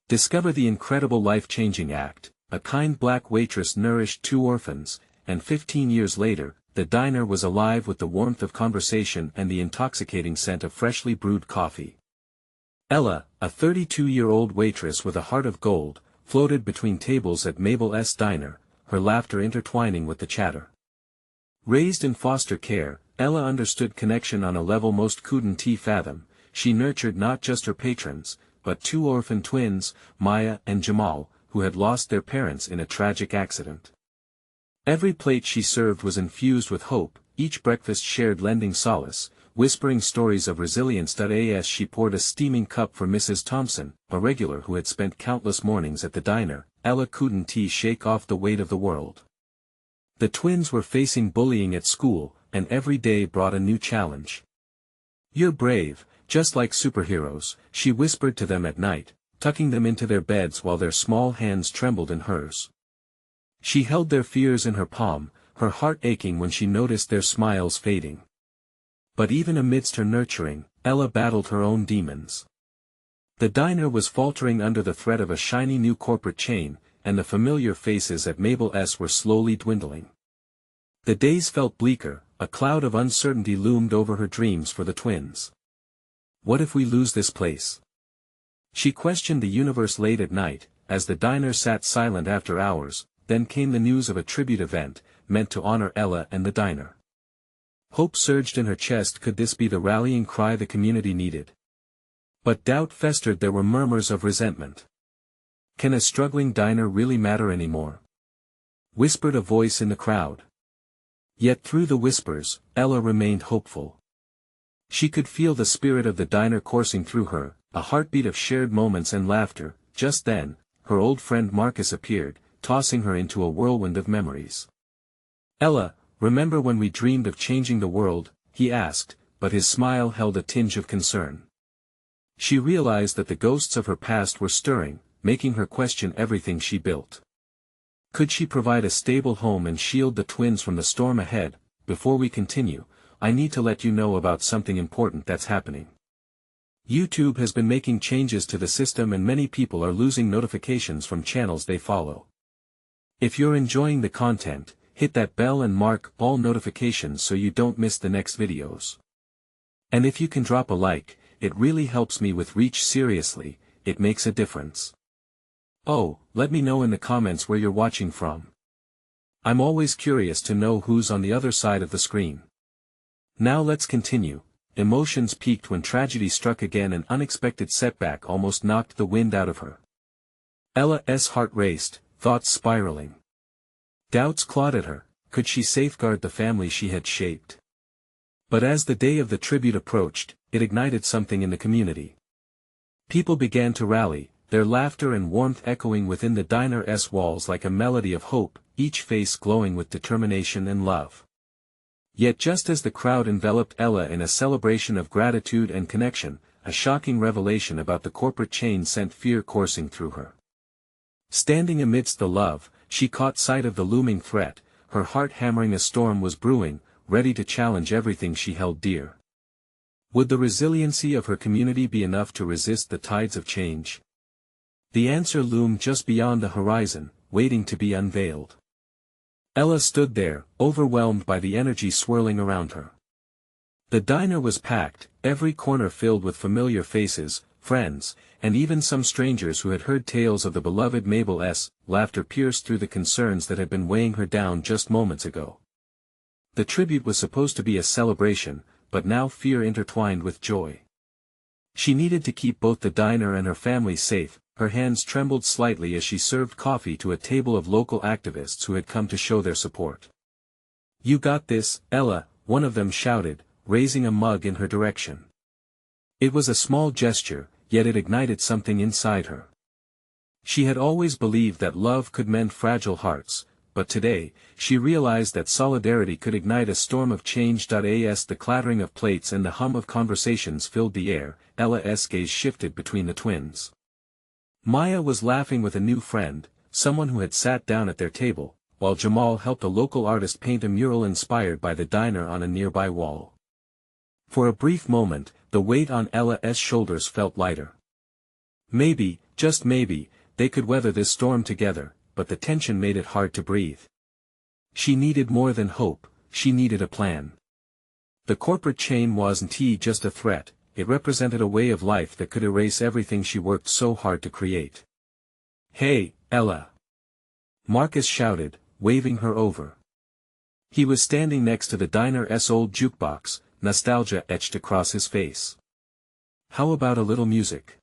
Discover the incredible life-changing act. A kind black waitress nourished 2 orphans, and 15 years later, the diner was alive with the warmth of conversation and the intoxicating scent of freshly brewed coffee. Ella, a 32-year-old waitress with a heart of gold, floated between tables at Mabel's diner, her laughter intertwining with the chatter. Raised in foster care, Ella understood connection on a level most couldn't fathom. She nurtured not just her patrons, but 2 orphan twins, Maya and Jamal, who had lost their parents in a tragic accident. Every plate she served was infused with hope, each breakfast shared lending solace, whispering stories of resilience. As she poured a steaming cup for Mrs. Thompson, a regular who had spent countless mornings at the diner, Ella couldn't shake off the weight of the world. The twins were facing bullying at school, and every day brought a new challenge. "You're brave, just like superheroes," she whispered to them at night, tucking them into their beds while their small hands trembled in hers. She held their fears in her palm, her heart aching when she noticed their smiles fading. But even amidst her nurturing, Ella battled her own demons. The diner was faltering under the threat of a shiny new corporate chain, and the familiar faces at Mabel's were slowly dwindling. The days felt bleaker, a cloud of uncertainty loomed over her dreams for the twins. What if we lose this place? She questioned the universe late at night, as the diner sat silent after hours. Then came the news of a tribute event, meant to honor Ella and the diner. Hope surged in her chest. Could this be the rallying cry the community needed? But doubt festered. There were murmurs of resentment. "Can a struggling diner really matter anymore?" whispered a voice in the crowd. Yet through the whispers, Ella remained hopeful. She could feel the spirit of the diner coursing through her, a heartbeat of shared moments and laughter. Just then, her old friend Marcus appeared, tossing her into a whirlwind of memories. "Ella, remember when we dreamed of changing the world?" he asked, but his smile held a tinge of concern. She realized that the ghosts of her past were stirring, making her question everything she built. Could she provide a stable home and shield the twins from the storm ahead? Before we continue, I need to let you know about something important that's happening. YouTube has been making changes to the system and many people are losing notifications from channels they follow. If you're enjoying the content, hit that bell and mark all notifications so you don't miss the next videos. And if you can drop a like, it really helps me with reach. Seriously, it makes a difference. Oh, let me know in the comments where you're watching from. I'm always curious to know who's on the other side of the screen. Now let's continue. Emotions peaked when tragedy struck again. An unexpected setback almost knocked the wind out of her. Ella's heart raced, thoughts spiraling. Doubts clawed at her. Could she safeguard the family she had shaped? But as the day of the tribute approached, it ignited something in the community. People began to rally, their laughter and warmth echoing within the diner's walls like a melody of hope, each face glowing with determination and love. Yet just as the crowd enveloped Ella in a celebration of gratitude and connection, a shocking revelation about the corporate chain sent fear coursing through her. Standing amidst the love, she caught sight of the looming threat, her heart hammering. A storm was brewing, ready to challenge everything she held dear. Would the resiliency of her community be enough to resist the tides of change? The answer loomed just beyond the horizon, waiting to be unveiled. Ella stood there, overwhelmed by the energy swirling around her. The diner was packed, every corner filled with familiar faces, friends, and even some strangers who had heard tales of the beloved Mabel's. Laughter pierced through the concerns that had been weighing her down just moments ago. The tribute was supposed to be a celebration, but now fear intertwined with joy. She needed to keep both the diner and her family safe. Her hands trembled slightly as she served coffee to a table of local activists who had come to show their support. "You got this, Ella," one of them shouted, raising a mug in her direction. It was a small gesture, yet it ignited something inside her. She had always believed that love could mend fragile hearts, but today, she realized that solidarity could ignite a storm of change. As the clattering of plates and the hum of conversations filled the air, Ella's gaze shifted between the twins. Maya was laughing with a new friend, someone who had sat down at their table, while Jamal helped a local artist paint a mural inspired by the diner on a nearby wall. For a brief moment, the weight on Ella's shoulders felt lighter. Maybe, just maybe, they could weather this storm together, but the tension made it hard to breathe. She needed more than hope, she needed a plan. The corporate chain wasn't just a threat, it represented a way of life that could erase everything she worked so hard to create. "Hey, Ella!" Marcus shouted, waving her over. He was standing next to the diner's old jukebox, nostalgia etched across his face. "How about a little music?"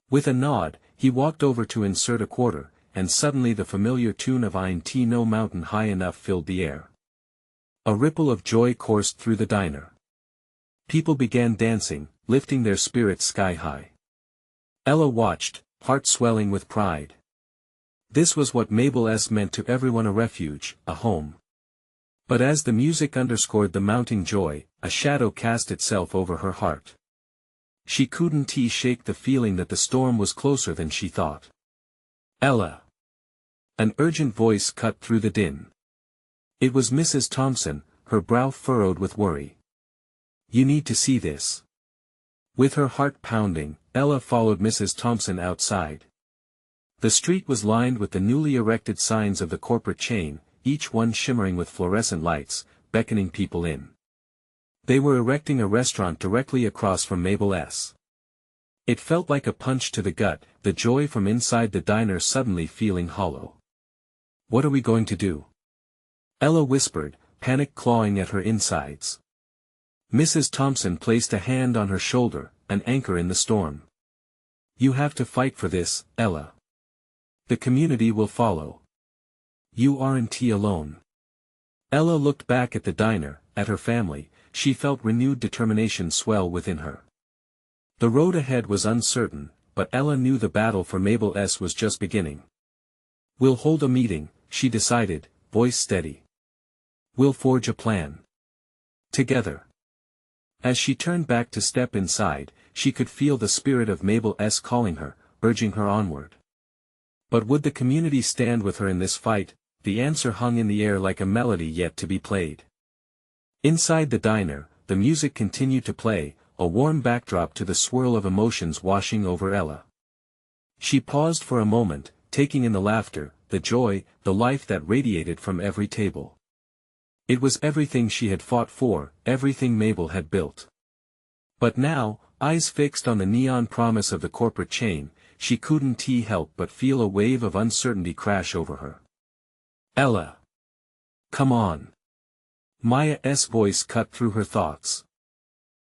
With a nod, he walked over to insert a quarter, and suddenly the familiar tune of Ain't No Mountain High Enough filled the air. A ripple of joy coursed through the diner. People began dancing, lifting their spirits sky high. Ella watched, heart swelling with pride. This was what Mabel's meant to everyone, a refuge, a home. But as the music underscored the mounting joy, a shadow cast itself over her heart. She couldn't shake the feeling that the storm was closer than she thought. "Ella!" An urgent voice cut through the din. It was Mrs. Thompson, her brow furrowed with worry. "You need to see this." With her heart pounding, Ella followed Mrs. Thompson outside. The street was lined with the newly erected signs of the corporate chain, each one shimmering with fluorescent lights, beckoning people in. They were erecting a restaurant directly across from Mabel's. It felt like a punch to the gut, the joy from inside the diner suddenly feeling hollow. "What are we going to do?" Ella whispered, panic clawing at her insides. Mrs. Thompson placed a hand on her shoulder, an anchor in the storm. "You have to fight for this, Ella. The community will follow. You aren't alone." Ella looked back at the diner, at her family. She felt renewed determination swell within her. The road ahead was uncertain, but Ella knew the battle for Mabel's was just beginning. "We'll hold a meeting," she decided, voice steady. "We'll forge a plan. Together." As she turned back to step inside, she could feel the spirit of Mabel's calling her, urging her onward. But would the community stand with her in this fight? The answer hung in the air like a melody yet to be played. Inside the diner, the music continued to play, a warm backdrop to the swirl of emotions washing over Ella. She paused for a moment, taking in the laughter, the joy, the life that radiated from every table. It was everything she had fought for, everything Mabel had built. But now, eyes fixed on the neon promise of the corporate chain, she couldn't help but feel a wave of uncertainty crash over her. "Ella! Come on!" Maya's voice cut through her thoughts.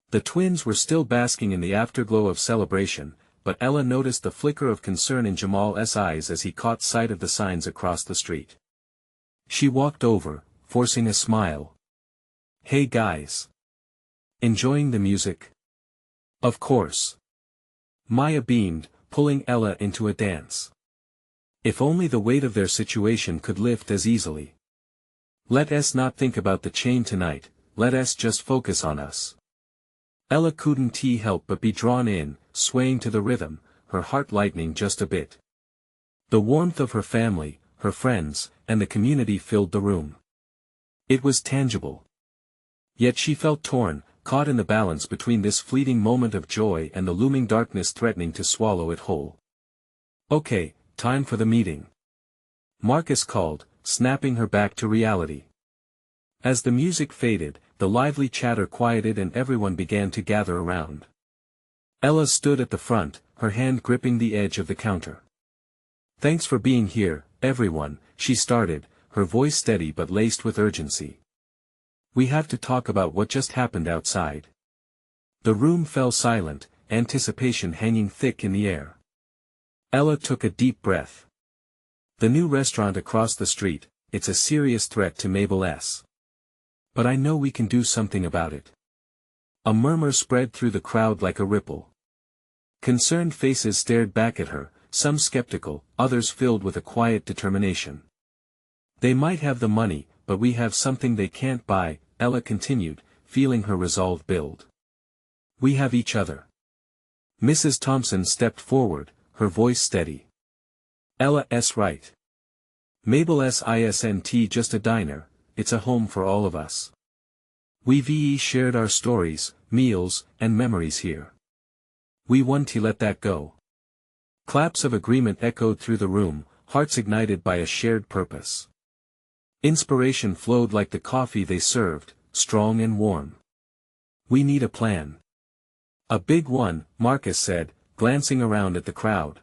The twins were still basking in the afterglow of celebration, but Ella noticed the flicker of concern in Jamal's eyes as he caught sight of the signs across the street. She walked over, forcing a smile. "Hey guys! Enjoying the music?" "Of course." Maya beamed, pulling Ella into a dance. If only the weight of their situation could lift as easily. "Let us not think about the chain tonight, let us just focus on us." Ella couldn't help but be drawn in, swaying to the rhythm, her heart lightening just a bit. The warmth of her family, her friends, and the community filled the room. It was tangible. Yet she felt torn, caught in the balance between this fleeting moment of joy and the looming darkness threatening to swallow it whole. "Okay, time for the meeting," Marcus called, snapping her back to reality. As the music faded, the lively chatter quieted and everyone began to gather around. Ella stood at the front, her hand gripping the edge of the counter. "Thanks for being here, everyone," she started, her voice steady but laced with urgency. "We have to talk about what just happened outside." The room fell silent, anticipation hanging thick in the air. Ella took a deep breath. "The new restaurant across the street, it's a serious threat to Mabel's. But I know we can do something about it." A murmur spread through the crowd like a ripple. Concerned faces stared back at her, some skeptical, others filled with a quiet determination. "They might have the money, but we have something they can't buy," Ella continued, feeling her resolve build. "We have each other." Mrs. Thompson stepped forward, her voice steady. "Ella's right. Mabel's isn't just a diner, it's a home for all of us. We've shared our stories, meals, and memories here. We want to let that go." Claps of agreement echoed through the room, hearts ignited by a shared purpose. Inspiration flowed like the coffee they served, strong and warm. "We need a plan." "A big one," Marcus said, glancing around at the crowd.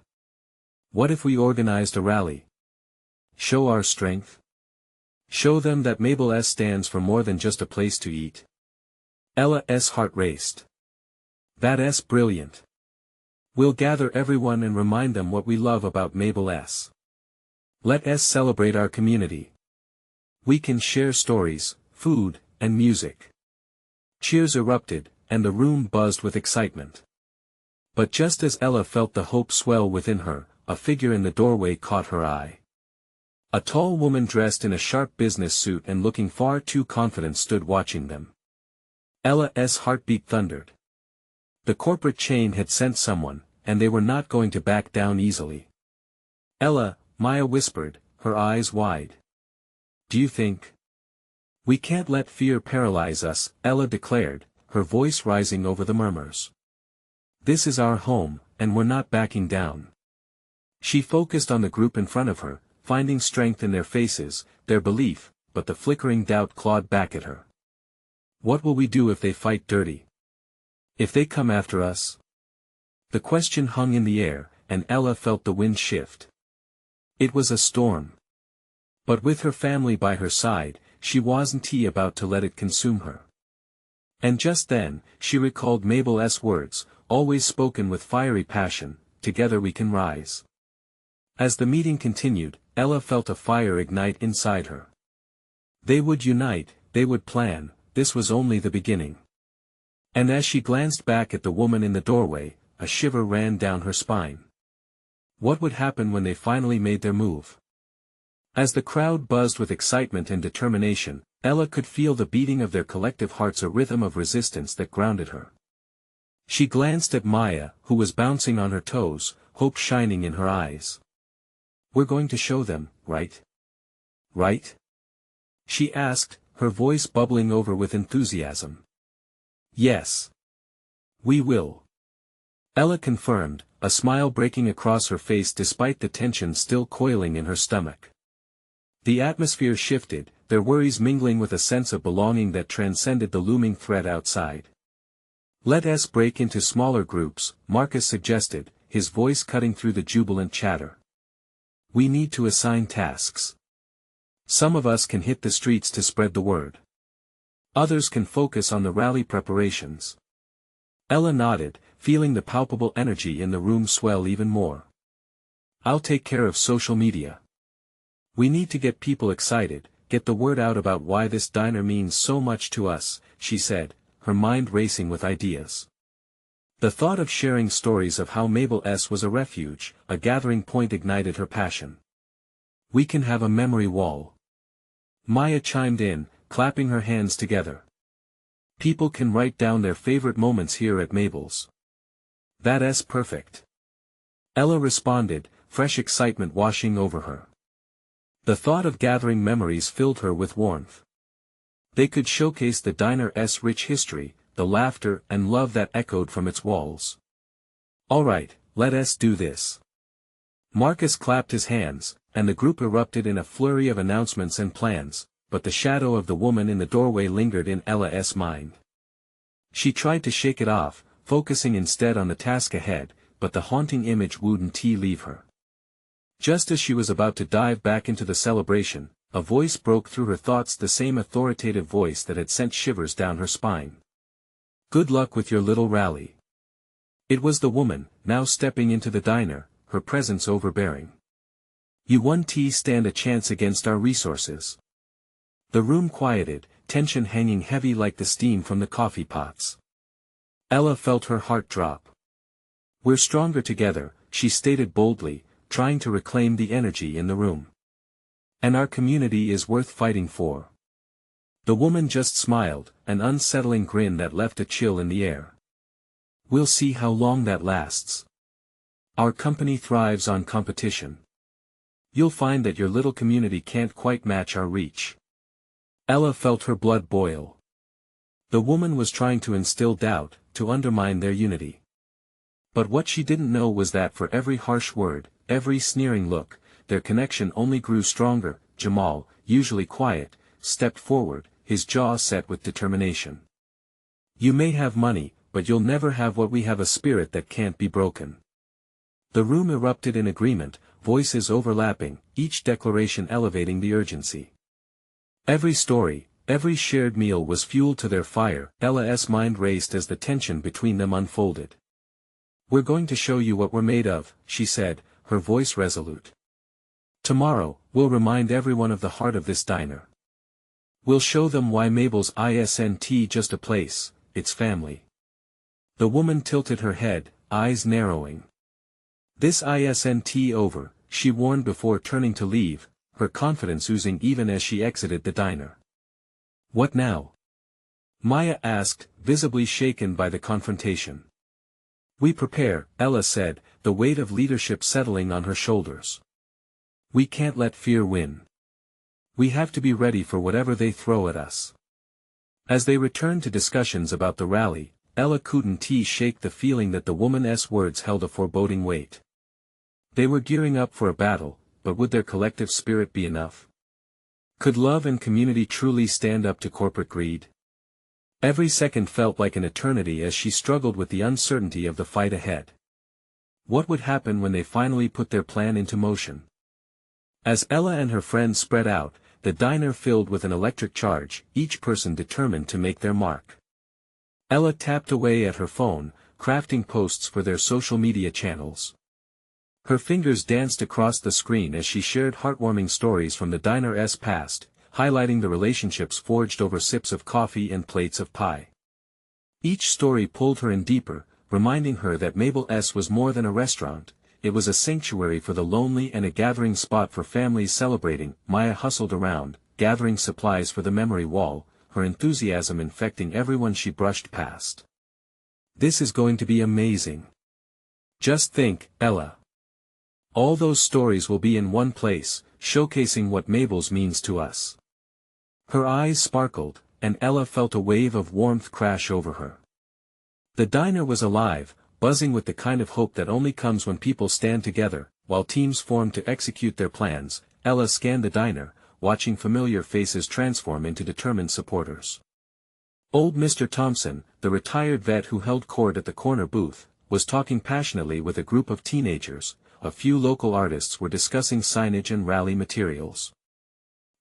"What if we organized a rally? Show our strength. Show them that Mabel S stands for more than just a place to eat." Ella's heart raced. "That's brilliant. We'll gather everyone and remind them what we love about Mabel S. Let us celebrate our community. We can share stories, food, and music." Cheers erupted, and the room buzzed with excitement. But just as Ella felt the hope swell within her, a figure in the doorway caught her eye. A tall woman dressed in a sharp business suit and looking far too confident stood watching them. Ella's heartbeat thundered. The corporate chain had sent someone, and they were not going to back down easily. "Ella," Maya whispered, her eyes wide. "Do you think?" "We can't let fear paralyze us," Ella declared, her voice rising over the murmurs. "This is our home, and we're not backing down." She focused on the group in front of her, finding strength in their faces, their belief, but the flickering doubt clawed back at her. "What will we do if they fight dirty? If they come after us?" The question hung in the air, and Ella felt the wind shift. It was a storm. But with her family by her side, she wasn't about to let it consume her. And just then, she recalled Mabel's words, always spoken with fiery passion, "Together we can rise." As the meeting continued, Ella felt a fire ignite inside her. They would unite, they would plan, this was only the beginning. And as she glanced back at the woman in the doorway, a shiver ran down her spine. What would happen when they finally made their move? As the crowd buzzed with excitement and determination, Ella could feel the beating of their collective hearts, a rhythm of resistance that grounded her. She glanced at Maya, who was bouncing on her toes, hope shining in her eyes. "We're going to show them, right? Right?" she asked, her voice bubbling over with enthusiasm. "Yes. We will." Ella confirmed, a smile breaking across her face despite the tension still coiling in her stomach. The atmosphere shifted, their worries mingling with a sense of belonging that transcended the looming threat outside. "Let us break into smaller groups," Marcus suggested, his voice cutting through the jubilant chatter. "We need to assign tasks. Some of us can hit the streets to spread the word. Others can focus on the rally preparations." Ella nodded, feeling the palpable energy in the room swell even more. "I'll take care of social media. We need to get people excited, get the word out about why this diner means so much to us," she said, her mind racing with ideas. The thought of sharing stories of how Mabel S was a refuge, a gathering point ignited her passion. "We can have a memory wall." Maya chimed in, clapping her hands together. "People can write down their favorite moments here at Mabel's." "That's perfect." Ella responded, fresh excitement washing over her. The thought of gathering memories filled her with warmth. They could showcase the diner's rich history, the laughter and love that echoed from its walls. "All right, let us do this." Marcus clapped his hands, and the group erupted in a flurry of announcements and plans, but the shadow of the woman in the doorway lingered in Ella's mind. She tried to shake it off, focusing instead on the task ahead, but the haunting image wouldn't leave her. Just as she was about to dive back into the celebration, a voice broke through her thoughts, the same authoritative voice that had sent shivers down her spine. "Good luck with your little rally." It was the woman, now stepping into the diner, her presence overbearing. "You won't stand a chance against our resources." The room quieted, tension hanging heavy like the steam from the coffee pots. Ella felt her heart drop. "We're stronger together," she stated boldly, trying to reclaim the energy in the room. "And our community is worth fighting for." The woman just smiled, an unsettling grin that left a chill in the air. "We'll see how long that lasts. Our company thrives on competition. You'll find that your little community can't quite match our reach." Ella felt her blood boil. The woman was trying to instill doubt, to undermine their unity. But what she didn't know was that for every harsh word, every sneering look, their connection only grew stronger. Jamal, usually quiet, stepped forward, his jaw set with determination. "You may have money, but you'll never have what we have, a spirit that can't be broken." The room erupted in agreement, voices overlapping, each declaration elevating the urgency. Every story, every shared meal was fuel to their fire. Ella's mind raced as the tension between them unfolded. "We're going to show you what we're made of," she said, her voice resolute. "Tomorrow, we'll remind everyone of the heart of this diner. We'll show them why Mabel's isn't just a place, it's family." The woman tilted her head, eyes narrowing. "This isn't over," she warned before turning to leave, her confidence oozing even as she exited the diner. "What now?" Maya asked, visibly shaken by the confrontation. "We prepare," Ella said, the weight of leadership settling on her shoulders. "We can't let fear win. We have to be ready for whatever they throw at us." As they returned to discussions about the rally, Ella couldn't shake the feeling that the woman's words held a foreboding weight. They were gearing up for a battle, but would their collective spirit be enough? Could love and community truly stand up to corporate greed? Every second felt like an eternity as she struggled with the uncertainty of the fight ahead. What would happen when they finally put their plan into motion? As Ella and her friends spread out, the diner filled with an electric charge, each person determined to make their mark. Ella tapped away at her phone, crafting posts for their social media channels. Her fingers danced across the screen as she shared heartwarming stories from the diner's past, highlighting the relationships forged over sips of coffee and plates of pie. Each story pulled her in deeper, reminding her that Mabel's was more than a restaurant. It was a sanctuary for the lonely and a gathering spot for families celebrating. Maya hustled around, gathering supplies for the memory wall, her enthusiasm infecting everyone she brushed past. "This is going to be amazing. Just think, Ella. All those stories will be in one place, showcasing what Mabel's means to us." Her eyes sparkled, and Ella felt a wave of warmth crash over her. The diner was alive, buzzing with the kind of hope that only comes when people stand together. While teams formed to execute their plans, Ella scanned the diner, watching familiar faces transform into determined supporters. Old Mr. Thompson, the retired vet who held court at the corner booth, was talking passionately with a group of teenagers. A few local artists were discussing signage and rally materials.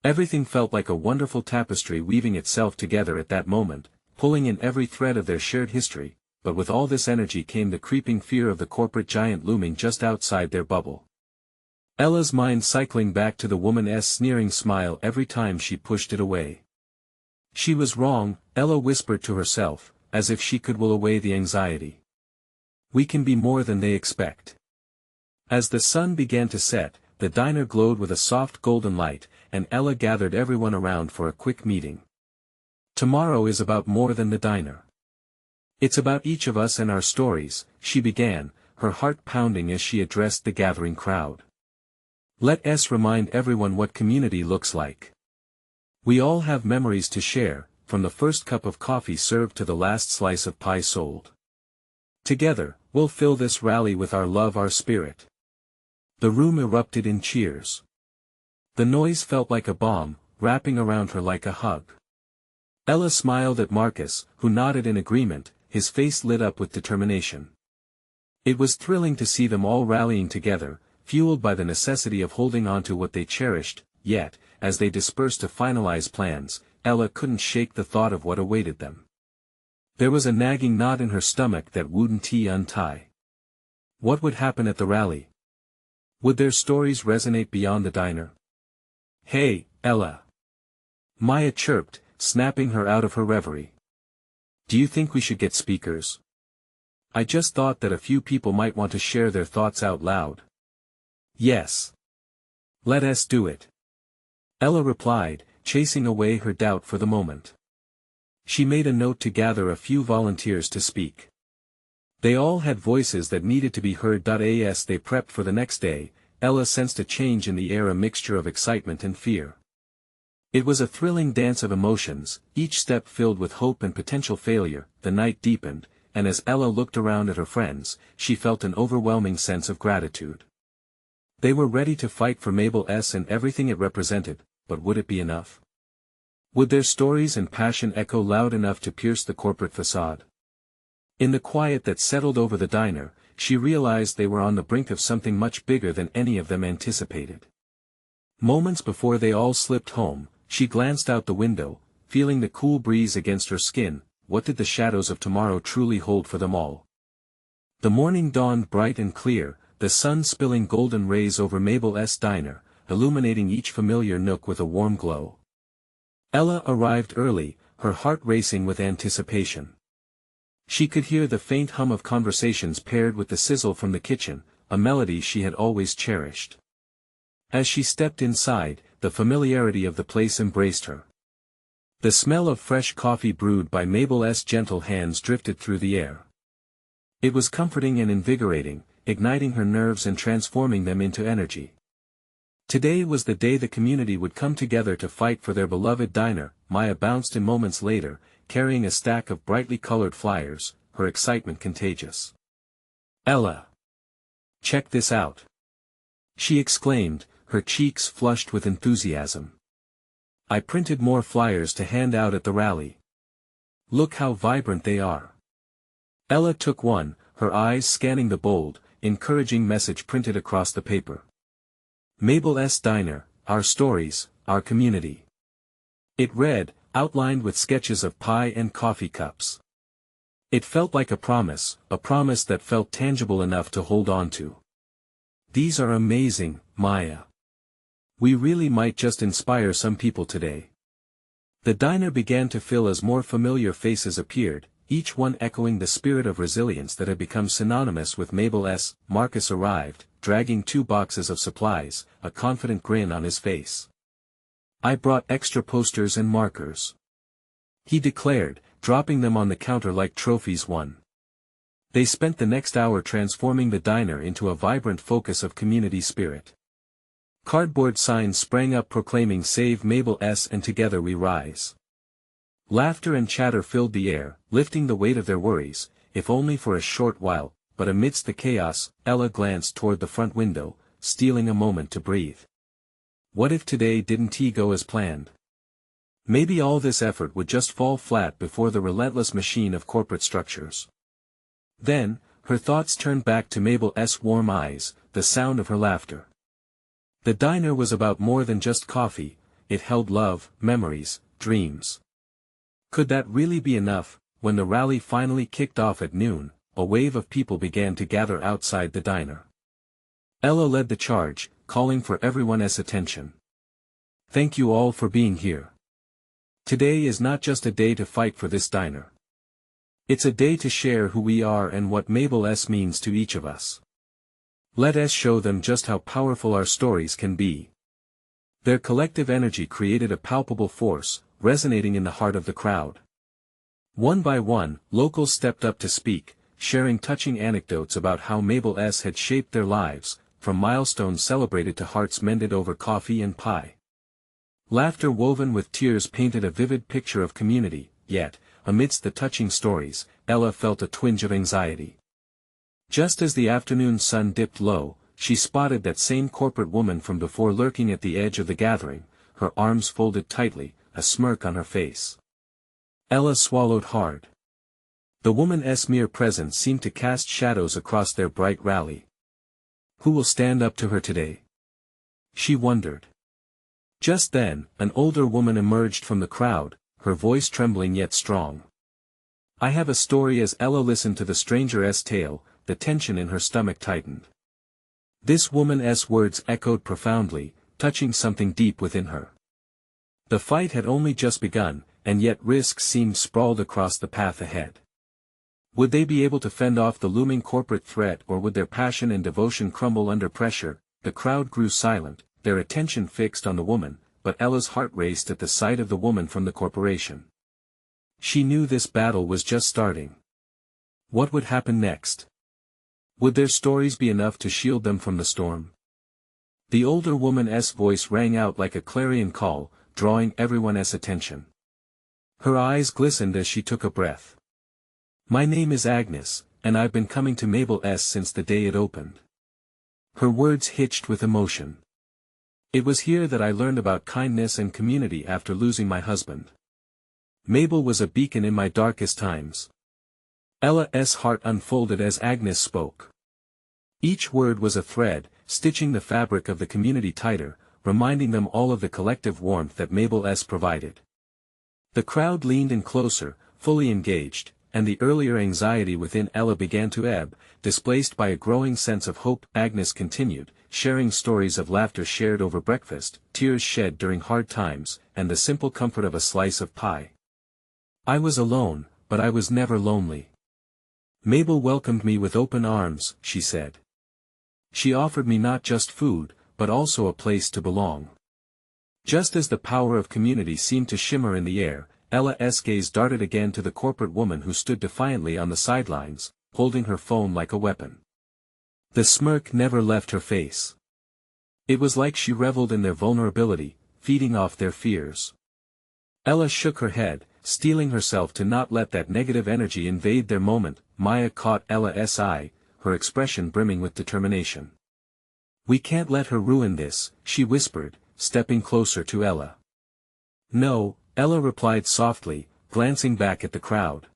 Everything felt like a wonderful tapestry weaving itself together at that moment, pulling in every thread of their shared history. But with all this energy came the creeping fear of the corporate giant looming just outside their bubble. Ella's mind cycling back to the woman's sneering smile every time she pushed it away. She was wrong, Ella whispered to herself, as if she could will away the anxiety. "We can be more than they expect." As the sun began to set, the diner glowed with a soft golden light, and Ella gathered everyone around for a quick meeting. "Tomorrow is about more than the diner. It's about each of us and our stories," she began, her heart pounding as she addressed the gathering crowd. "Let us remind everyone what community looks like. We all have memories to share, from the first cup of coffee served to the last slice of pie sold. Together, we'll fill this rally with our love, our spirit." The room erupted in cheers. The noise felt like a bomb, wrapping around her like a hug. Ella smiled at Marcus, who nodded in agreement, his face lit up with determination. It was thrilling to see them all rallying together, fueled by the necessity of holding on to what they cherished, yet, as they dispersed to finalize plans, Ella couldn't shake the thought of what awaited them. There was a nagging knot in her stomach that wouldn't untie. What would happen at the rally? Would their stories resonate beyond the diner? "Hey, Ella!" Maya chirped, snapping her out of her reverie. "Do you think we should get speakers? I just thought that a few people might want to share their thoughts out loud." "Yes. Let us do it," Ella replied, chasing away her doubt for the moment. She made a note to gather a few volunteers to speak. They all had voices that needed to be heard. As they prepped for the next day, Ella sensed a change in the air, a mixture of excitement and fear. It was a thrilling dance of emotions, each step filled with hope and potential failure. The night deepened, and as Ella looked around at her friends, she felt an overwhelming sense of gratitude. They were ready to fight for Mabel and everything it represented, but would it be enough? Would their stories and passion echo loud enough to pierce the corporate facade? In the quiet that settled over the diner, she realized they were on the brink of something much bigger than any of them anticipated. Moments before they all slipped home, she glanced out the window, feeling the cool breeze against her skin. What did the shadows of tomorrow truly hold for them all? The morning dawned bright and clear, the sun spilling golden rays over Mabel's diner, illuminating each familiar nook with a warm glow. Ella arrived early, her heart racing with anticipation. She could hear the faint hum of conversations paired with the sizzle from the kitchen, a melody she had always cherished. As she stepped inside, the familiarity of the place embraced her. The smell of fresh coffee brewed by Mabel's gentle hands drifted through the air. It was comforting and invigorating, igniting her nerves and transforming them into energy. Today was the day the community would come together to fight for their beloved diner. Maya bounced in moments later, carrying a stack of brightly colored flyers, her excitement contagious. "Ella! Check this out!" she exclaimed, her cheeks flushed with enthusiasm. "I printed more flyers to hand out at the rally. Look how vibrant they are." Ella took one, her eyes scanning the bold, encouraging message printed across the paper. "Mabel's Diner, our stories, our community." It read, outlined with sketches of pie and coffee cups. It felt like a promise that felt tangible enough to hold on to. "These are amazing, Maya. We really might just inspire some people today." The diner began to fill as more familiar faces appeared, each one echoing the spirit of resilience that had become synonymous with Mabel's. Marcus arrived, dragging 2 boxes of supplies, a confident grin on his face. "I brought extra posters and markers," he declared, dropping them on the counter like trophies won. They spent the next hour transforming the diner into a vibrant focus of community spirit. Cardboard signs sprang up proclaiming "Save Mabel's and Together We Rise." Laughter and chatter filled the air, lifting the weight of their worries, if only for a short while, but amidst the chaos, Ella glanced toward the front window, stealing a moment to breathe. What if today didn't go as planned? Maybe all this effort would just fall flat before the relentless machine of corporate structures. Then, her thoughts turned back to Mabel's warm eyes, the sound of her laughter. The diner was about more than just coffee, it held love, memories, dreams. Could that really be enough? When the rally finally kicked off at noon, a wave of people began to gather outside the diner. Ella led the charge, calling for everyone's attention. "Thank you all for being here. Today is not just a day to fight for this diner. It's a day to share who we are and what Mabel's means to each of us. Let us show them just how powerful our stories can be." Their collective energy created a palpable force, resonating in the heart of the crowd. One by one, locals stepped up to speak, sharing touching anecdotes about how Mabel's had shaped their lives, from milestones celebrated to hearts mended over coffee and pie. Laughter woven with tears painted a vivid picture of community, yet, amidst the touching stories, Ella felt a twinge of anxiety. Just as the afternoon sun dipped low, she spotted that same corporate woman from before lurking at the edge of the gathering, her arms folded tightly, a smirk on her face. Ella swallowed hard. The woman's mere presence seemed to cast shadows across their bright rally. Who will stand up to her today? She wondered. Just then, an older woman emerged from the crowd, her voice trembling yet strong. "I have a story." As Ella listened to the stranger's tale, the tension in her stomach tightened. This woman's words echoed profoundly, touching something deep within her. The fight had only just begun, and yet risks seemed sprawled across the path ahead. Would they be able to fend off the looming corporate threat, or would their passion and devotion crumble under pressure? The crowd grew silent, their attention fixed on the woman, but Ella's heart raced at the sight of the woman from the corporation. She knew this battle was just starting. What would happen next? Would their stories be enough to shield them from the storm? The older woman's voice rang out like a clarion call, drawing everyone's attention. Her eyes glistened as she took a breath. My name is Agnes, and I've been coming to Mabel's since the day it opened. Her words hitched with emotion. It was here that I learned about kindness and community after losing my husband. Mabel was a beacon in my darkest times. Ella's heart unfolded as Agnes spoke. Each word was a thread, stitching the fabric of the community tighter, reminding them all of the collective warmth that Mabel's provided. The crowd leaned in closer, fully engaged, and the earlier anxiety within Ella began to ebb, displaced by a growing sense of hope. Agnes continued, sharing stories of laughter shared over breakfast, tears shed during hard times, and the simple comfort of a slice of pie. I was alone, but I was never lonely. Mabel welcomed me with open arms, she said. She offered me not just food, but also a place to belong. Just as the power of community seemed to shimmer in the air, Ella's gaze darted again to the corporate woman who stood defiantly on the sidelines, holding her phone like a weapon. The smirk never left her face. It was like she reveled in their vulnerability, feeding off their fears. Ella shook her head, steeling herself to not let that negative energy invade their moment. Maya caught Ella's eye, her expression brimming with determination. We can't let her ruin this, she whispered, stepping closer to Ella. No, Ella replied softly, glancing back at the crowd.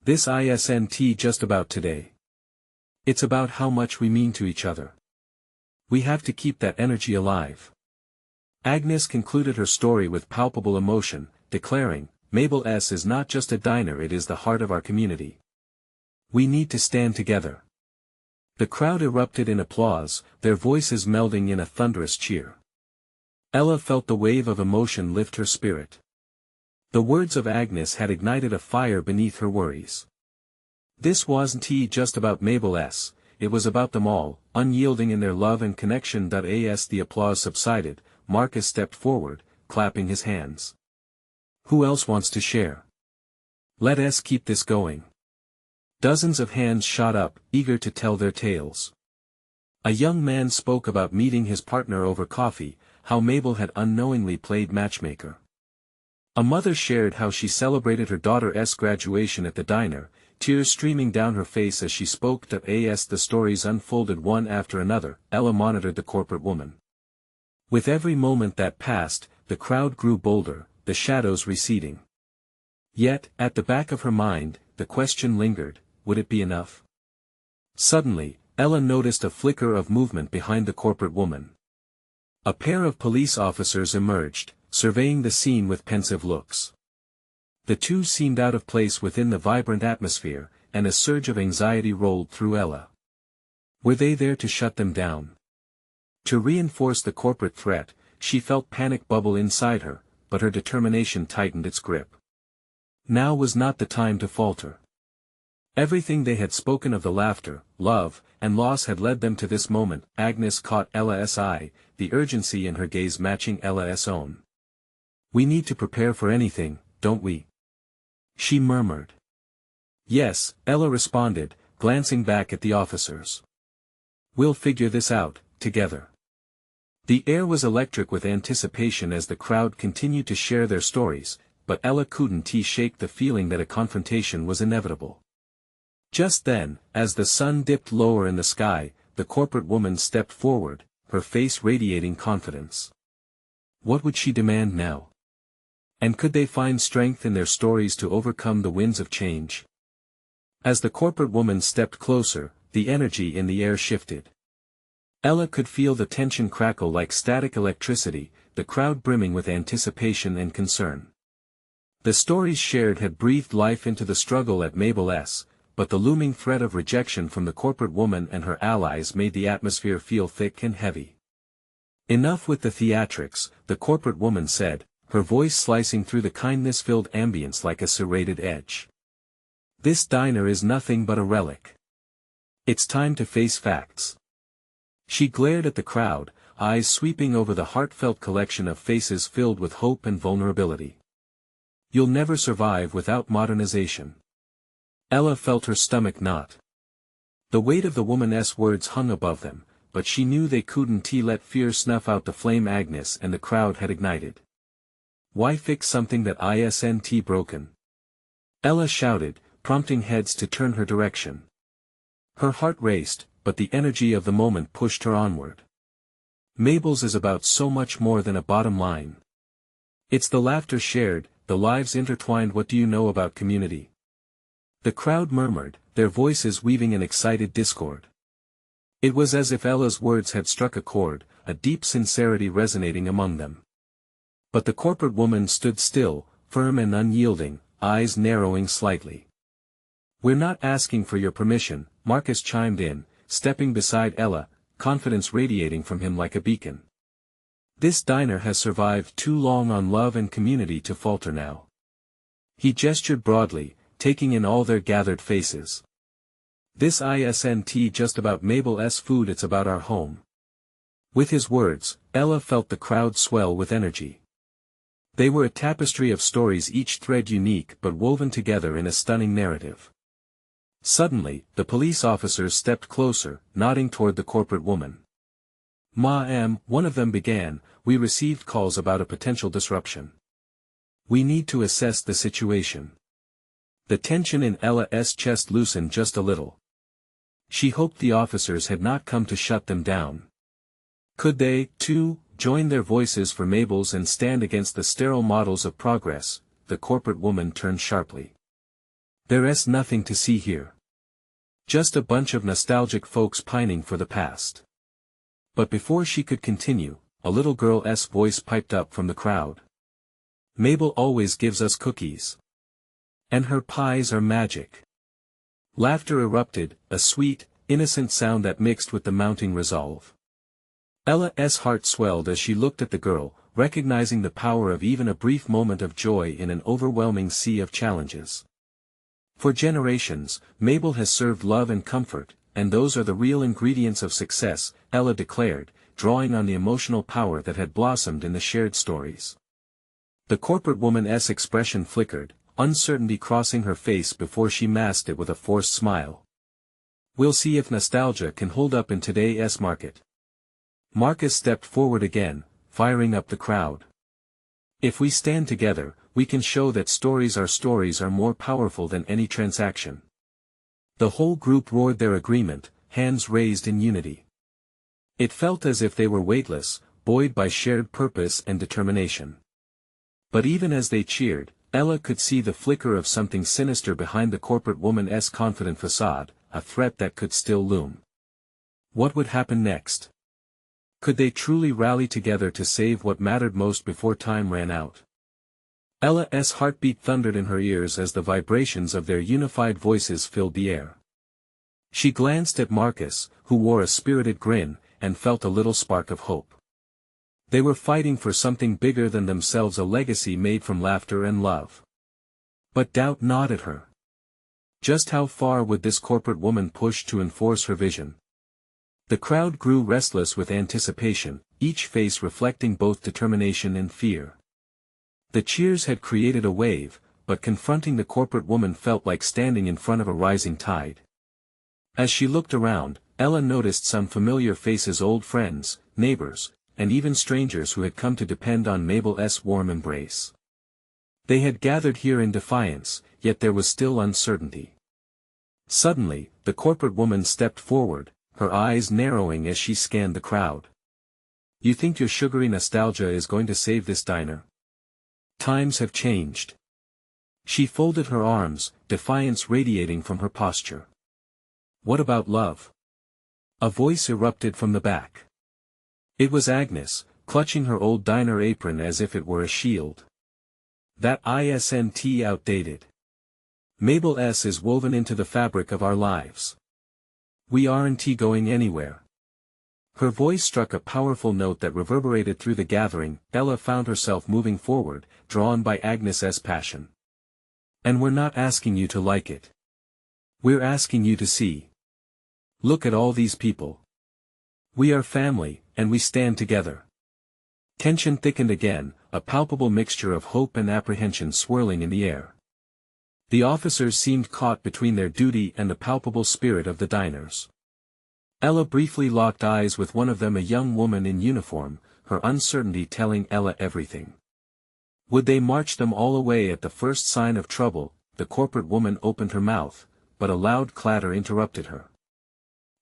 This isn't just about today. It's about how much we mean to each other. We have to keep that energy alive. Agnes concluded her story with palpable emotion, declaring, Mabel's is not just a diner, it is the heart of our community. We need to stand together. The crowd erupted in applause, their voices melding in a thunderous cheer. Ella felt the wave of emotion lift her spirit. The words of Agnes had ignited a fire beneath her worries. This wasn't just about Mabel's, it was about them all, unyielding in their love and connection. As the applause subsided, Marcus stepped forward, clapping his hands. Who else wants to share? Let us keep this going. Dozens of hands shot up, eager to tell their tales. A young man spoke about meeting his partner over coffee, how Mabel had unknowingly played matchmaker. A mother shared how she celebrated her daughter's graduation at the diner, tears streaming down her face as she spoke. As the stories unfolded one after another, Ella monitored the corporate woman. With every moment that passed, the crowd grew bolder, the shadows receding. Yet, at the back of her mind, the question lingered, would it be enough? Suddenly, Ella noticed a flicker of movement behind the corporate woman. A pair of police officers emerged, surveying the scene with pensive looks. The two seemed out of place within the vibrant atmosphere, and a surge of anxiety rolled through Ella. Were they there to shut them down? To reinforce the corporate threat, she felt panic bubble inside her, but her determination tightened its grip. Now was not the time to falter. Everything they had spoken of, the laughter, love, and loss, had led them to this moment. Agnes caught Ella's eye, the urgency in her gaze matching Ella's own. We need to prepare for anything, don't we? She murmured. Yes, Ella responded, glancing back at the officers. We'll figure this out, together. The air was electric with anticipation as the crowd continued to share their stories, but Ella couldn't shake the feeling that a confrontation was inevitable. Just then, as the sun dipped lower in the sky, the corporate woman stepped forward, her face radiating confidence. What would she demand now? And could they find strength in their stories to overcome the winds of change? As the corporate woman stepped closer, the energy in the air shifted. Ella could feel the tension crackle like static electricity, the crowd brimming with anticipation and concern. The stories shared had breathed life into the struggle at Mabel's, but the looming threat of rejection from the corporate woman and her allies made the atmosphere feel thick and heavy. Enough with the theatrics, the corporate woman said, her voice slicing through the kindness-filled ambience like a serrated edge. This diner is nothing but a relic. It's time to face facts. She glared at the crowd, eyes sweeping over the heartfelt collection of faces filled with hope and vulnerability. You'll never survive without modernization. Ella felt her stomach knot. The weight of the woman's words hung above them, but she knew they couldn't let fear snuff out the flame Agnes and the crowd had ignited. Why fix something that isn't broken? Ella shouted, prompting heads to turn her direction. Her heart raced, but the energy of the moment pushed her onward. Mabel's is about so much more than a bottom line. It's the laughter shared, the lives intertwined. What do you know about community? The crowd murmured, their voices weaving an excited discord. It was as if Ella's words had struck a chord, a deep sincerity resonating among them. But the corporate woman stood still, firm and unyielding, eyes narrowing slightly. "We're not asking for your permission," Marcus chimed in, stepping beside Ella, confidence radiating from him like a beacon. "This diner has survived too long on love and community to falter now." He gestured broadly, taking in all their gathered faces. "This isn't just about Mabel's food, it's about our home." With his words, Ella felt the crowd swell with energy. They were a tapestry of stories, each thread unique but woven together in a stunning narrative. Suddenly, the police officers stepped closer, nodding toward the corporate woman. "Ma'am," one of them began, "we received calls about a potential disruption. We need to assess the situation." The tension in Ella's chest loosened just a little. She hoped the officers had not come to shut them down. Could they, too, join their voices for Mabel's and stand against the sterile models of progress? The corporate woman turned sharply. "There's nothing to see here. Just a bunch of nostalgic folks pining for the past." But before she could continue, a little girl's voice piped up from the crowd. "Mabel always gives us cookies. And her pies are magic." Laughter erupted, a sweet, innocent sound that mixed with the mounting resolve. Ella's heart swelled as she looked at the girl, recognizing the power of even a brief moment of joy in an overwhelming sea of challenges. For generations, Mabel has served love and comfort, and those are the real ingredients of success, Ella declared, drawing on the emotional power that had blossomed in the shared stories. The corporate woman's expression flickered, uncertainty crossing her face before she masked it with a forced smile. "We'll see if nostalgia can hold up in today's market." Marcus stepped forward again, firing up the crowd. "If we stand together, we can show that stories are more powerful than any transaction." The whole group roared their agreement, hands raised in unity. It felt as if they were weightless, buoyed by shared purpose and determination. But even as they cheered, Ella could see the flicker of something sinister behind the corporate woman's confident facade, a threat that could still loom. What would happen next? Could they truly rally together to save what mattered most before time ran out? Ella's heartbeat thundered in her ears as the vibrations of their unified voices filled the air. She glanced at Marcus, who wore a spirited grin, and felt a little spark of hope. They were fighting for something bigger than themselves, a legacy made from laughter and love. But doubt gnawed at her. Just how far would this corporate woman push to enforce her vision? The crowd grew restless with anticipation, each face reflecting both determination and fear. The cheers had created a wave, but confronting the corporate woman felt like standing in front of a rising tide. As she looked around, Ella noticed some familiar faces, old friends, neighbors, and even strangers who had come to depend on Mabel's warm embrace. They had gathered here in defiance, yet there was still uncertainty. Suddenly, the corporate woman stepped forward, her eyes narrowing as she scanned the crowd. "You think your sugary nostalgia is going to save this diner? Times have changed." She folded her arms, defiance radiating from her posture. "What about love?" A voice erupted from the back. It was Agnes, clutching her old diner apron as if it were a shield. "That isn't outdated. Mabel's is woven into the fabric of our lives. We aren't going anywhere." Her voice struck a powerful note that reverberated through the gathering. Ella found herself moving forward, drawn by Agnes's passion. "And we're not asking you to like it. We're asking you to see. Look at all these people. We are family, and we stand together." Tension thickened again, a palpable mixture of hope and apprehension swirling in the air. The officers seemed caught between their duty and the palpable spirit of the diners. Ella briefly locked eyes with one of them, a young woman in uniform, her uncertainty telling Ella everything. Would they march them all away at the first sign of trouble, the corporate woman opened her mouth, but a loud clatter interrupted her.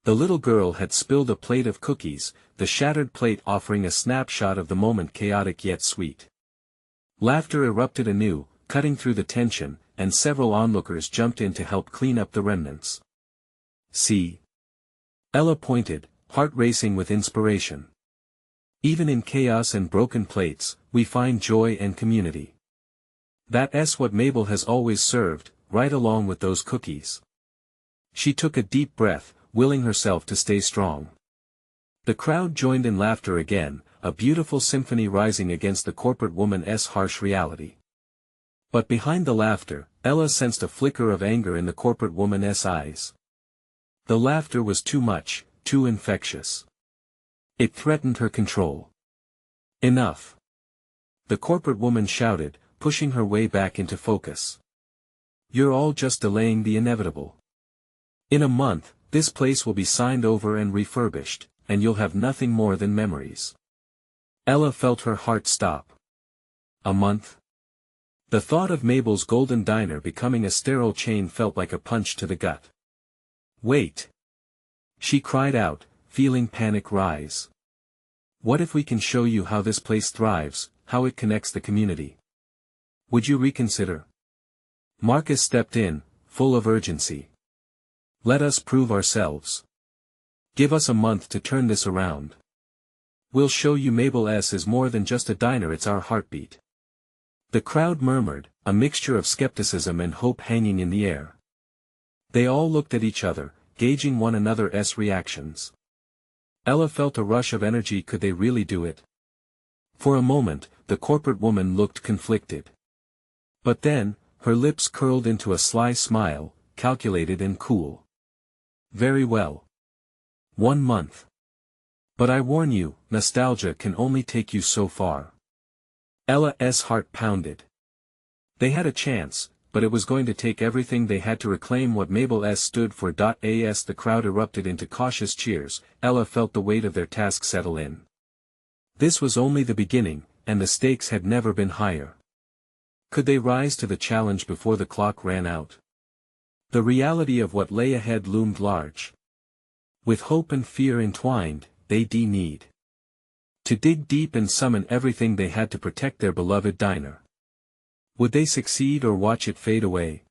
The little girl had spilled a plate of cookies, the shattered plate offering a snapshot of the moment, chaotic yet sweet. Laughter erupted anew, cutting through the tension, and several onlookers jumped in to help clean up the remnants. See? Ella pointed, heart racing with inspiration. Even in chaos and broken plates, we find joy and community. That's what Mabel has always served, right along with those cookies. She took a deep breath, willing herself to stay strong. The crowd joined in laughter again, a beautiful symphony rising against the corporate woman's harsh reality. But behind the laughter, Ella sensed a flicker of anger in the corporate woman's eyes. The laughter was too much, too infectious. It threatened her control. Enough! The corporate woman shouted, pushing her way back into focus. You're all just delaying the inevitable. In a month, this place will be signed over and refurbished, and you'll have nothing more than memories. Ella felt her heart stop. A month? The thought of Mabel's golden diner becoming a sterile chain felt like a punch to the gut. Wait! She cried out, feeling panic rise. What if we can show you how this place thrives, how it connects the community? Would you reconsider? Marcus stepped in, full of urgency. Let us prove ourselves. Give us a month to turn this around. We'll show you Mabel's is more than just a diner, it's our heartbeat. The crowd murmured, a mixture of skepticism and hope hanging in the air. They all looked at each other, gauging one another's reactions. Ella felt a rush of energy. Could they really do it? For a moment, the corporate woman looked conflicted. But then, her lips curled into a sly smile, calculated and cool. Very well. 1 month. But I warn you, nostalgia can only take you so far. Ella's heart pounded. They had a chance, but it was going to take everything they had to reclaim what Mabel stood for. As the crowd erupted into cautious cheers, Ella felt the weight of their task settle in. This was only the beginning, and the stakes had never been higher. Could they rise to the challenge before the clock ran out? The reality of what lay ahead loomed large. With hope and fear entwined, they'd need to dig deep and summon everything they had to protect their beloved diner. Would they succeed or watch it fade away?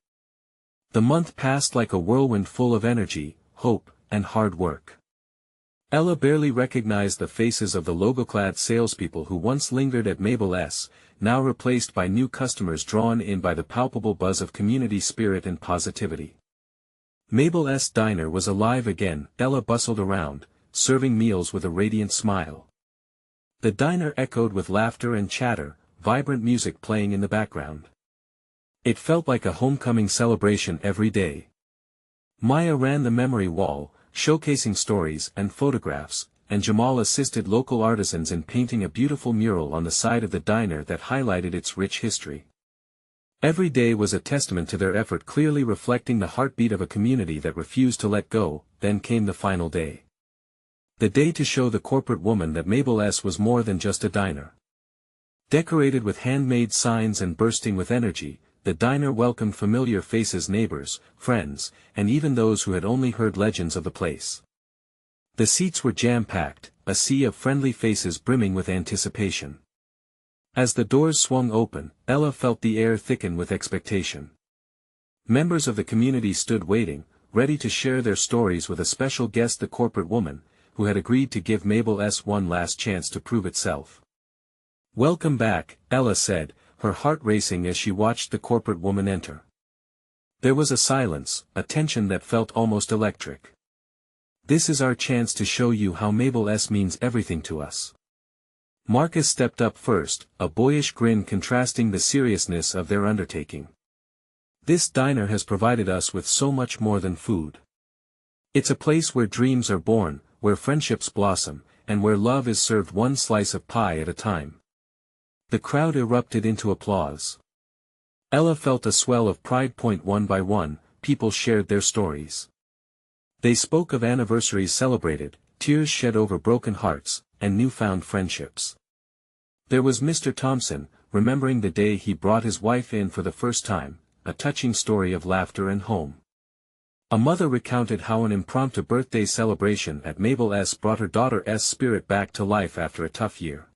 The month passed like a whirlwind, full of energy, hope, and hard work. Ella barely recognized the faces of the logo-clad salespeople who once lingered at Mabel's, now replaced by new customers drawn in by the palpable buzz of community spirit and positivity. Mabel's diner was alive again. Ella bustled around, serving meals with a radiant smile. The diner echoed with laughter and chatter, vibrant music playing in the background. It felt like a homecoming celebration every day. Maya ran the memory wall, showcasing stories and photographs, and Jamal assisted local artisans in painting a beautiful mural on the side of the diner that highlighted its rich history. Every day was a testament to their effort, clearly reflecting the heartbeat of a community that refused to let go. Then came the final day. The day to show the corporate woman that Mabel's was more than just a diner. Decorated with handmade signs and bursting with energy, the diner welcomed familiar faces, neighbors, friends, and even those who had only heard legends of the place. The seats were jam-packed, a sea of friendly faces brimming with anticipation. As the doors swung open, Ella felt the air thicken with expectation. Members of the community stood waiting, ready to share their stories with a special guest, the corporate woman, who had agreed to give Mabel's one last chance to prove itself. "Welcome back," Ella said, her heart racing as she watched the corporate woman enter. There was a silence, a tension that felt almost electric. "This is our chance to show you how Mabel's means everything to us." Marcus stepped up first, a boyish grin contrasting the seriousness of their undertaking. "This diner has provided us with so much more than food. It's a place where dreams are born, where friendships blossom, and where love is served one slice of pie at a time." The crowd erupted into applause. Ella felt a swell of pride. One by one, people shared their stories. They spoke of anniversaries celebrated, tears shed over broken hearts, and newfound friendships. There was Mr. Thompson, remembering the day he brought his wife in for the first time, a touching story of laughter and home. A mother recounted how an impromptu birthday celebration at Mabel's brought her daughter's spirit back to life after a tough year.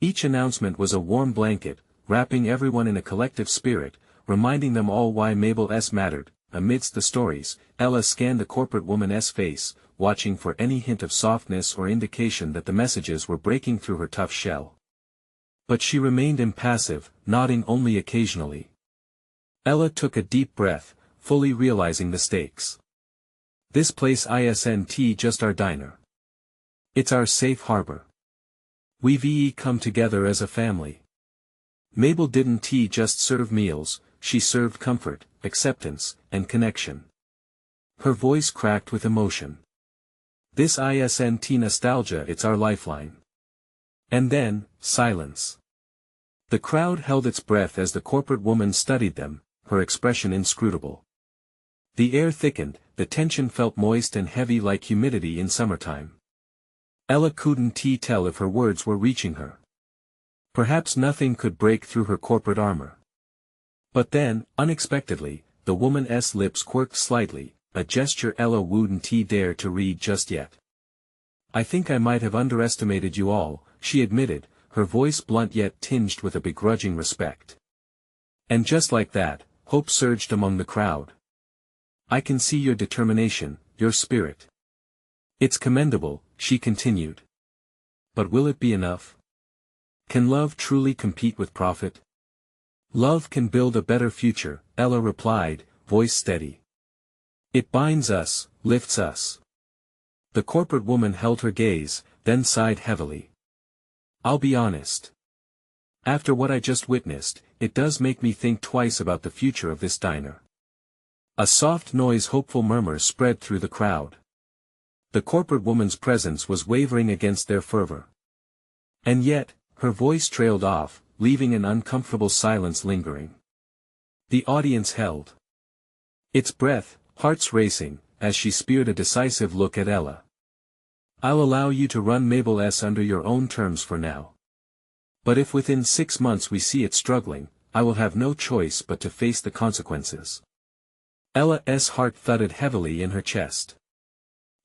Each announcement was a warm blanket, wrapping everyone in a collective spirit, reminding them all why Mabel's mattered. Amidst the stories, Ella scanned the corporate woman's face, watching for any hint of softness or indication that the messages were breaking through her tough shell. But she remained impassive, nodding only occasionally. Ella took a deep breath, fully realizing the stakes. This place isn't just our diner. It's our safe harbor. We've come together as a family. Mabel didn't just serve meals, she served comfort, acceptance, and connection. Her voice cracked with emotion. This isn't nostalgia, it's our lifeline. And then, silence. The crowd held its breath as the corporate woman studied them, her expression inscrutable. The air thickened, the tension felt moist and heavy like humidity in summertime. Ella couldn't tell if her words were reaching her. Perhaps nothing could break through her corporate armor. But then, unexpectedly, the woman's lips quirked slightly, a gesture Ella wouldn't dare to read just yet. I think I might have underestimated you all, she admitted, her voice blunt yet tinged with a begrudging respect. And just like that, hope surged among the crowd. I can see your determination, your spirit. It's commendable, she continued. But will it be enough? Can love truly compete with profit? Love can build a better future, Ella replied, voice steady. It binds us, lifts us. The corporate woman held her gaze, then sighed heavily. I'll be honest. After what I just witnessed, it does make me think twice about the future of this diner. A soft hopeful murmur spread through the crowd. The corporate woman's presence was wavering against their fervor. And yet, her voice trailed off, leaving an uncomfortable silence lingering. The audience held its breath, hearts racing, as she speared a decisive look at Ella. I'll allow you to run Mabel's under your own terms for now. But if within 6 months we see it struggling, I will have no choice but to face the consequences. Ella's heart thudded heavily in her chest.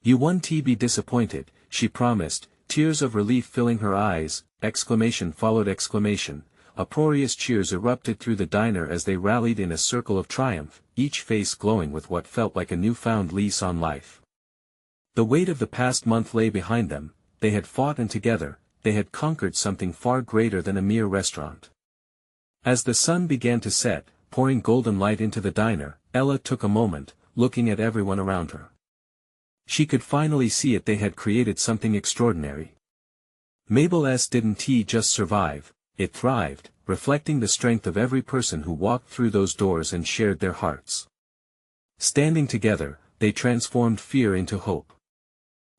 You won't be disappointed, she promised, tears of relief filling her eyes. Exclamation followed exclamation. Uproarious cheers erupted through the diner as they rallied in a circle of triumph, each face glowing with what felt like a newfound lease on life. The weight of the past month lay behind them, they had fought and together, they had conquered something far greater than a mere restaurant. As the sun began to set, pouring golden light into the diner, Ella took a moment, looking at everyone around her. She could finally see it, they had created something extraordinary. Mabel's didn't just survive, it thrived, reflecting the strength of every person who walked through those doors and shared their hearts. Standing together, they transformed fear into hope.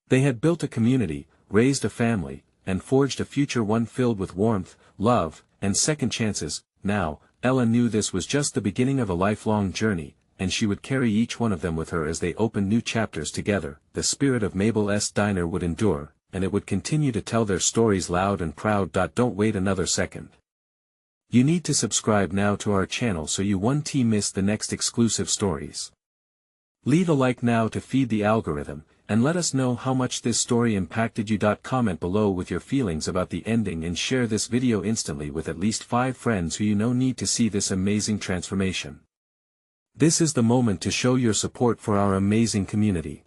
They had built a community, raised a family, and forged a future, one filled with warmth, love, and second chances. Now, Ella knew this was just the beginning of a lifelong journey, and she would carry each one of them with her as they opened new chapters together. The spirit of Mabel's diner would endure, and it would continue to tell their stories loud and proud. Don't wait another second. You need to subscribe now to our channel so you won't miss the next exclusive stories. Leave a like now to feed the algorithm, and let us know how much this story impacted you. Comment below with your feelings about the ending and share this video instantly with at least 5 friends who you know need to see this amazing transformation. This is the moment to show your support for our amazing community.